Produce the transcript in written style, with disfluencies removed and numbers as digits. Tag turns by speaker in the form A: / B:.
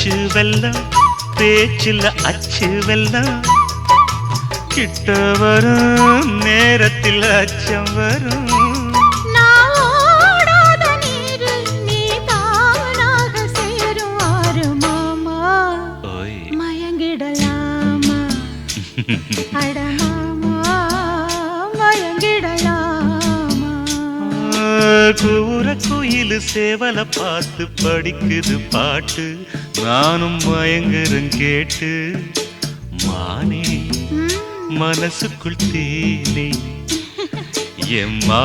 A: பச்சு வெல்லம் பேச்சில் அச்சு வெல்லம் கிட்ட வரும் நேரத்தில் அச்சம் வரும் கூற குயில் சேவல பார்த்து படிக்குது பாட்டு நானும் மயங்குறேன் கேட்டு மானே மனசுக்குள் தேனே எம்மா